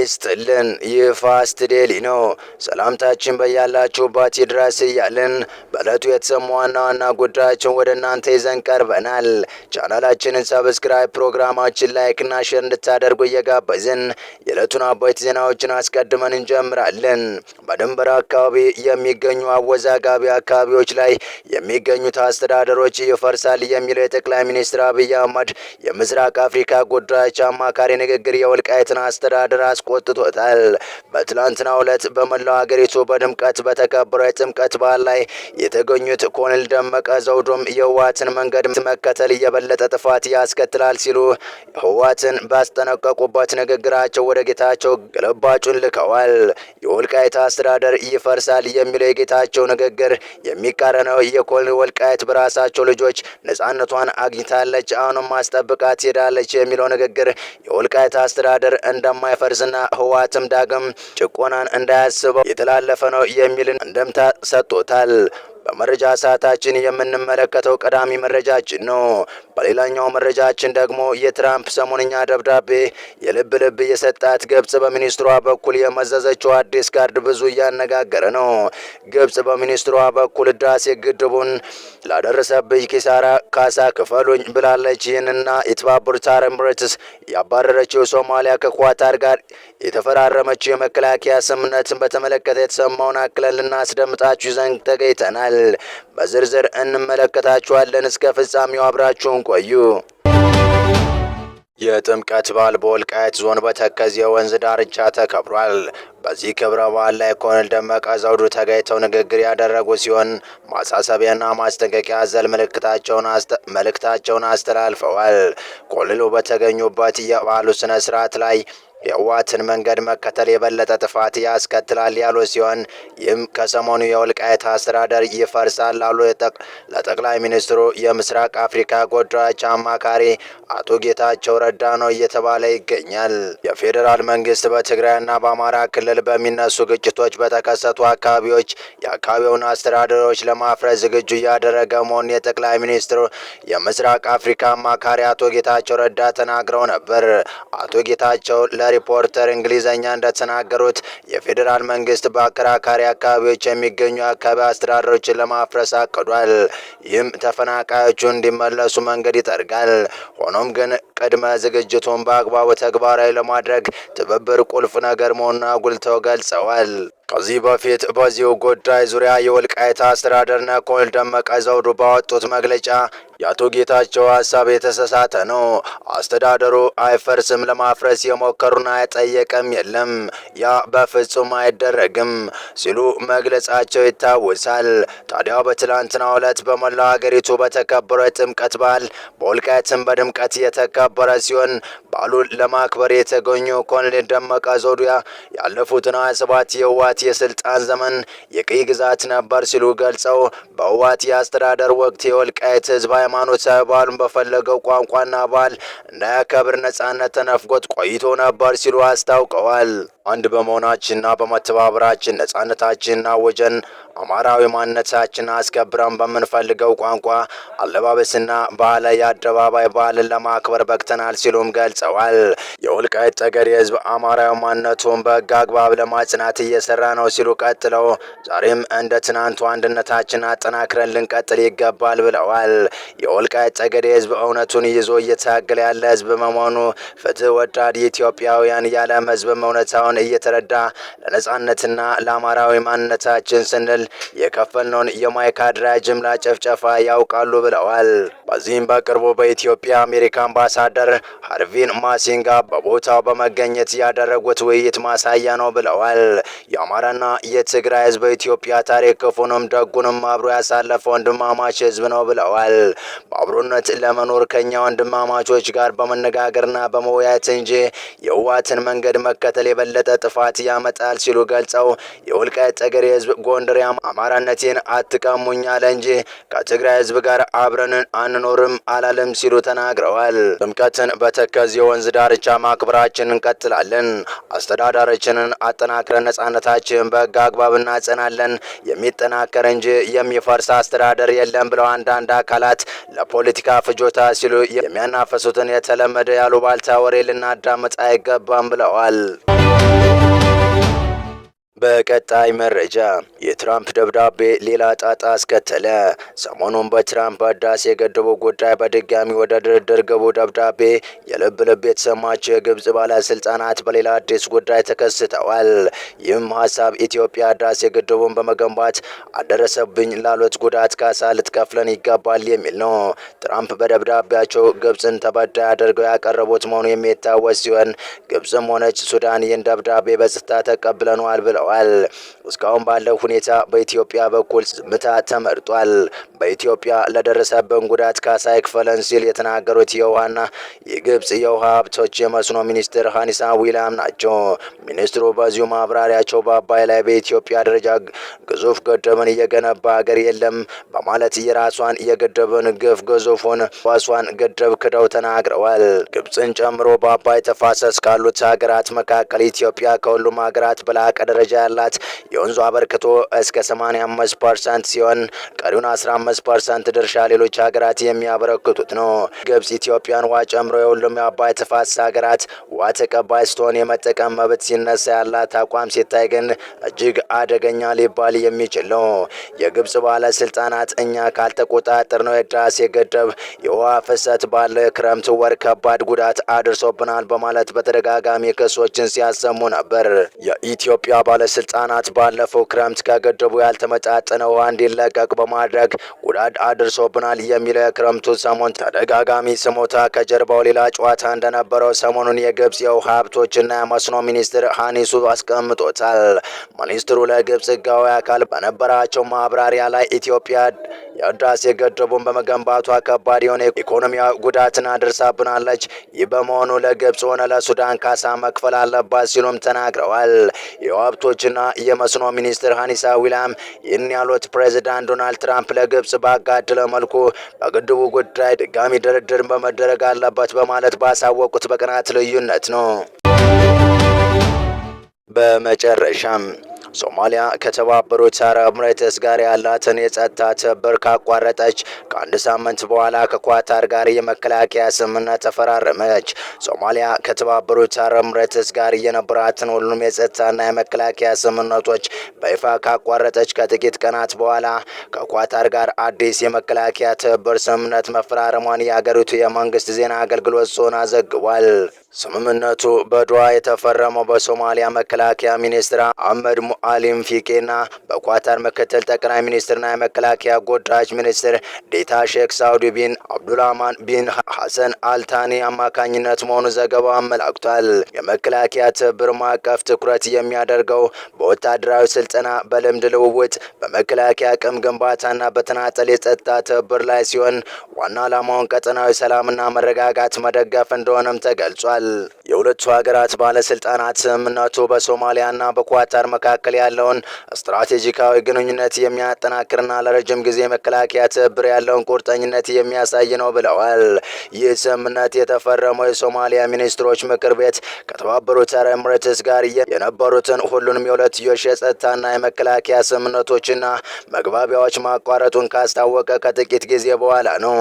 ይስጥልን። ይህ ፋስት ዴሊ ነው። ሰላምታችን በያላችሁበት ይድረስ እያልን በዕለቱ የተሰሙ ዋና ዋና ጉዳዮችን ወደ እናንተ ይዘን ቀርበናል። ቻናላችንን ሰብስክራይብ፣ ፕሮግራማችን ላይክና ሼር እንድታደርጉ እየጋበዝን የዕለቱን አበይት ዜናዎችን አስቀድመን እንጀምራለን። በድንበር አካባቢ የሚገኙ አወዛጋቢ አካባቢዎች ላይ የሚገኙት አስተዳደሮች ይፈርሳል የሚለው የጠቅላይ ሚኒስትር አብይ አህመድ የምስራቅ አፍሪካ ጉዳዮች አማካሪ ንግግር የወልቃይትን አስተዳደር አስቆጥቶታል። በትላንትናው ዕለት በመላው ሀገሪቱ በድምቀት በተከበረው የጥምቀት በዓል ላይ የተገኙት ኮሎኔል ደመቀ ዘውዱም የህወሓትን መንገድ መከተል የበለጠ ጥፋት ያስከትላል ሲሉ ህወሓትን ባስጠነቀቁበት ንግግራቸው ወደ ጌታቸው ግልባጩን ልከዋል። የወልቃይት አስተዳደር ይፈርሳል የሚለው የጌታቸው ንግግር የሚቃረነው የኮሎኔል ወልቃይት በራሳቸው ልጆች ነጻነቷን አግኝታለች፣ አሁንም ማስጠብቃ ትሄዳለች የሚለው ንግግር የወልቃይት አስተዳደር እንደማይፈርስና ህወሓትም ዳግም ጭቆናን እንዳያስበው የተላለፈ ነው የሚልን እንደምታ ሰጥቶታል። በመረጃ ሰዓታችን የምንመለከተው ቀዳሚ መረጃችን ነው። በሌላኛው መረጃችን ደግሞ የትራምፕ ሰሞንኛ ደብዳቤ የልብ ልብ የሰጣት ግብጽ በሚኒስትሯ በኩል የመዘዘችው አዲስ ካርድ ብዙ እያነጋገረ ነው። ግብጽ በሚኒስትሯ በኩል ህዳሴ ግድቡን ላደረሰብኝ ኪሳራ ካሳ ክፈሉኝ ብላለች። ይህንና የተባበሩት አረብ ኤሚሬትስ ያባረረችው ሶማሊያ ከኳታር ጋር የተፈራረመችው የመከላከያ ስምምነትን በተመለከተ የተሰማውን አክለን ልናስደምጣችሁ ዘንድ ተገኝተናል። በዝርዝር እንመለከታችኋለን። እስከ ፍጻሜው አብራችሁን ቆዩ። የጥምቀት በዓል በወልቃይት ዞን በተከዜ ወንዝ ዳርቻ ተከብሯል። በዚህ ክብረ በዓል ላይ ኮሎኔል ደመቀ ዘውዱ ተገኝተው ንግግር ያደረጉ ሲሆን ማሳሰቢያና ማስጠንቀቂያ አዘል መልእክታቸውን አስተላልፈዋል። ኮሎኔሉ በተገኙበት የበዓሉ ስነ ስርዓት ላይ የህወሓትን መንገድ መከተል የበለጠ ጥፋት ያስከትላል ያሉ ሲሆን ይህም ከሰሞኑ የወልቃይት አስተዳደር ይፈርሳል ላሉ ለጠቅላይ ሚኒስትሩ የምስራቅ አፍሪካ ጉዳዮች አማካሪ አቶ ጌታቸው ረዳ ነው እየተባለ ይገኛል። የፌዴራል መንግስት በትግራይና በአማራ ክልል በሚነሱ ግጭቶች በተከሰቱ አካባቢዎች የአካባቢውን አስተዳደሮች ለማፍረስ ዝግጁ እያደረገ መሆኑን የጠቅላይ ሚኒስትሩ የምስራቅ አፍሪካ አማካሪ አቶ ጌታቸው ረዳ ተናግረው ነበር። አቶ ጌታቸው ሪፖርተር እንግሊዘኛ እንደተናገሩት የፌዴራል መንግስት በአከራካሪ አካባቢዎች የሚገኙ አካባቢ አስተዳደሮችን ለማፍረስ አቅዷል። ይህም ተፈናቃዮቹ እንዲመለሱ መንገድ ይጠርጋል። ሆኖም ግን ቅድመ ዝግጅቱን በአግባቡ ተግባራዊ ለማድረግ ትብብር ቁልፍ ነገር መሆኑን አጉልተው ገልጸዋል። ከዚህ በፊት በዚሁ ጉዳይ ዙሪያ የወልቃይት አስተዳደርና ኮሎኔል ደመቀ ዘውዱ ባወጡት መግለጫ የአቶ ጌታቸው ሀሳብ የተሳሳተ ነው፣ አስተዳደሩ አይፈርስም፣ ለማፍረስ የሞከሩና የጠየቀም የለም፣ ያ በፍጹም አይደረግም ሲሉ መግለጻቸው ይታወሳል። ታዲያ በትላንትናው ዕለት በመላው ሀገሪቱ በተከበረው የጥምቀት በዓል በወልቃይትም በድምቀት የተከበረ ሲሆን በዓሉን ለማክበር የተገኙ ኮሎኔል ደመቀ ዘውዱ ያለፉትን 27 የህወሓት የስልጣን ዘመን የቅኝ ግዛት ነበር ሲሉ ገልጸው በህወሓት የአስተዳደር ወቅት የወልቃይት ህዝብ ሃይማኖታዊ በዓሉን በፈለገው ቋንቋና ባህል እንዳያከብር ነጻነት ተነፍጎት ቆይቶ ነበር ሲሉ አስታውቀዋል። አንድ በመሆናችንና በመተባበራችን ነጻነታችንን አወጀን፣ አማራዊ ማንነታችንን አስከብረን በምንፈልገው ቋንቋ አለባበስና ባህላዊ የአደባባይ በዓልን ለማክበር በቅተናል ሲሉም ገልጸዋል። የወልቃይት ጠገዴ ህዝብ አማራዊ ማንነቱን በህግ አግባብ ለማጽናት እየሰራ ነው ሲሉ ቀጥለው ዛሬም እንደ ትናንቱ አንድነታችንን አጠናክረን ልንቀጥል ይገባል ብለዋል። የወልቃይት ጠገዴ ህዝብ እውነቱን ይዞ እየታገለ ያለ ህዝብ በመሆኑ ፍትህ ወዳድ ኢትዮጵያውያን የዓለም ህዝብም እውነታውን እየተረዳ ለነጻነትና ለአማራዊ ማንነታችን ስንል የከፈልነውን የማይካድራ ጅምላ ጭፍጨፋ ያውቃሉ ብለዋል። በዚህም በቅርቡ በኢትዮጵያ አሜሪካ አምባሳደር ሃርቪን ማሲንጋ በቦታው በመገኘት ያደረጉት ውይይት ማሳያ ነው ብለዋል። የአማራና የትግራይ ህዝብ በኢትዮጵያ ታሪክ ክፉንም ደጉንም አብሮ ያሳለፈ ወንድማማች ህዝብ ነው ብለዋል። በአብሮነት ለመኖር ከኛ ወንድማማቾች ጋር በመነጋገርና በመወያየት እንጂ የህወሓትን መንገድ መከተል የበለጠ ጥፋት ያመጣል ሲሉ ገልጸው የወልቃይት ጠገዴ ህዝብ ጎንደር አማራነቴን አትቀሙኝ አለ እንጂ ከትግራይ ህዝብ ጋር አብረን አንኖርም አላለም ሲሉ ተናግረዋል። ጥምቀትን በተከዜ ወንዝ ዳርቻ ማክበራችንን እንቀጥላለን። አስተዳደራችንን አጠናክረን ነጻነታችን በህግ አግባብ እናጸናለን። የሚጠናከር እንጂ የሚፈርስ አስተዳደር የለም ብለው አንዳንድ አካላት ለፖለቲካ ፍጆታ ሲሉ የሚያናፈሱትን የተለመደ ያሉባልታ ወሬ ልናዳምጥ አይገባም ብለዋል። በቀጣይ መረጃ የትራምፕ ደብዳቤ ሌላ ጣጣ አስከተለ። ሰሞኑን በትራምፕ በህዳሴ የገደቡ ጉዳይ በድጋሚ ወደ ድርድር ግቡ ደብዳቤ የልብ ልብ የተሰማቸው የግብጽ ባለስልጣናት በሌላ አዲስ ጉዳይ ተከስተዋል። ይህም ሀሳብ ኢትዮጵያ ህዳሴ ግድቡን በመገንባት አደረሰብኝ ላሉት ጉዳት ካሳ ልትከፍለን ይገባል የሚል ነው። ትራምፕ በደብዳቤያቸው ግብጽን ተበዳይ አድርገው ያቀረቡት መሆኑ የሚታወስ ሲሆን ግብጽም ሆነች ሱዳን ይህን ደብዳቤ በጸጥታ ተቀብለነዋል ብለዋል። እስካሁን ባለው ሁኔታ በኢትዮጵያ በኩል ዝምታ ተመርጧል። በኢትዮጵያ ለደረሰብን ጉዳት ካሳ ይክፈለን ሲል የተናገሩት የውሃና የግብጽ የውሃ ሀብቶች የመስኖ ሚኒስትር ሀኒሳ ዊላም ናቸው። ሚኒስትሩ በዚሁ ማብራሪያቸው በአባይ ላይ በኢትዮጵያ ደረጃ ግዙፍ ግድብን እየገነባ ሀገር የለም በማለት የራሷን የግድብን ግፍ ግዙፉን ዋሷን ግድብ ክደው ተናግረዋል። ግብጽን ጨምሮ በአባይ ተፋሰስ ካሉት ሀገራት መካከል ኢትዮጵያ ከሁሉም ሀገራት በላቀ ደረጃ ያላት የወንዙ አበርክቶ እስከ 85% ሲሆን ቀሪውን 15% ድርሻ ሌሎች ሀገራት የሚያበረክቱት ነው። ግብጽ ኢትዮጵያን ውሃ ጨምሮ የሁሉም የአባይ ተፋሰስ ሀገራት ውሃ ተቀባይ ስትሆን የመጠቀም መብት ሲነሳ ያላት አቋም ሲታይ ግን እጅግ አደገኛ ሊባል የሚችል ነው። የግብጽ ባለስልጣናት እኛ ካልተቆጣጠር ነው የህዳሴ ግድብ የውሃ ፍሰት ባለው የክረምት ወር ከባድ ጉዳት አድርሶብናል በማለት በተደጋጋሚ ክሶችን ሲያሰሙ ነበር። የኢትዮጵያ ባለስልጣናት ባለፈው ክረምት ከግድቡ ያልተመጣጠነ ውሃ እንዲለቀቅ በማድረግ ጉዳት አድርሶብናል የሚለው የክረምቱ ሰሞን ተደጋጋሚ ስሞታ ከጀርባው ሌላ ጨዋታ እንደነበረው ሰሞኑን የግብጽ የውሃ ሀብቶችና የመስኖ ሚኒስትር ሀኒሱ አስቀምጦታል። ሚኒስትሩ ለግብጽ ህጋዊ አካል በነበራቸው ማብራሪያ ላይ ኢትዮጵያ የህዳሴ ግድቡን በመገንባቷ ከባድ የሆነ ኢኮኖሚያዊ ጉዳትን አድርሳብናለች። ይህ በመሆኑ ለግብጽ ሆነ ለሱዳን ካሳ መክፈል አለባት ሲሉም ተናግረዋል። የሀብቶችና የመስኖ ሚኒስትር ሀኒሳ ዊላም ይህን ያሉት ፕሬዚዳንት ዶናልድ ትራምፕ ለግብጽ ባጋደለ መልኩ በግድቡ ጉዳይ ድጋሚ ድርድር በመደረግ አለበት በማለት ባሳወቁት በቀናት ልዩነት ነው። በመጨረሻም ሶማሊያ ከተባበሩት አረብ ኤሚሬትስ ጋር ያላትን የጸጥታ ትብብር ካቋረጠች ከአንድ ሳምንት በኋላ ከኳታር ጋር የመከላከያ ስምምነት ተፈራረመች። ሶማሊያ ከተባበሩት አረብ ኤሚሬትስ ጋር የነበራትን ሁሉም የጸጥታና የመከላከያ ስምምነቶች በይፋ ካቋረጠች ከጥቂት ቀናት በኋላ ከኳታር ጋር አዲስ የመከላከያ ትብብር ስምምነት መፈራረሟን የአገሪቱ የመንግስት ዜና አገልግሎት ዞና ዘግቧል። ስምምነቱ በዶሃ የተፈረመው በሶማሊያ መከላከያ ሚኒስትር አህመድ ሙአሊም ፊቂና በኳታር ምክትል ጠቅላይ ሚኒስትርና የመከላከያ ጉዳዮች ሚኒስትር ዴታ ሼክ ሳውዲ ቢን አብዱልራህማን ቢን ሐሰን አልታኒ አማካኝነት መሆኑ ዘገባው አመላክቷል። የመከላከያ ትብብር ማዕቀፍ ትኩረት የሚያደርገው በወታደራዊ ስልጠና፣ በልምድ ልውውጥ፣ በመከላከያ አቅም ግንባታና በተናጠል የጸጥታ ትብብር ላይ ሲሆን ዋና ዓላማውን ቀጠናዊ ሰላምና መረጋጋት መደገፍ እንደሆነም ተገልጿል። የሁለቱ ሀገራት ባለስልጣናት ስምምነቱ በሶማሊያና በኳታር መካከል ያለውን ስትራቴጂካዊ ግንኙነት የሚያጠናክርና ለረጅም ጊዜ መከላከያ ትብብር ያለውን ቁርጠኝነት የሚያሳይ ነው ብለዋል። ይህ ስምምነት የተፈረመው የሶማሊያ ሚኒስትሮች ምክር ቤት ከተባበሩት አረብ ኤሚሬትስ ጋር የነበሩትን ሁሉንም የሁለትዮሽ የጸጥታና የመከላከያ ስምምነቶችና መግባቢያዎች ማቋረጡን ካስታወቀ ከጥቂት ጊዜ በኋላ ነው።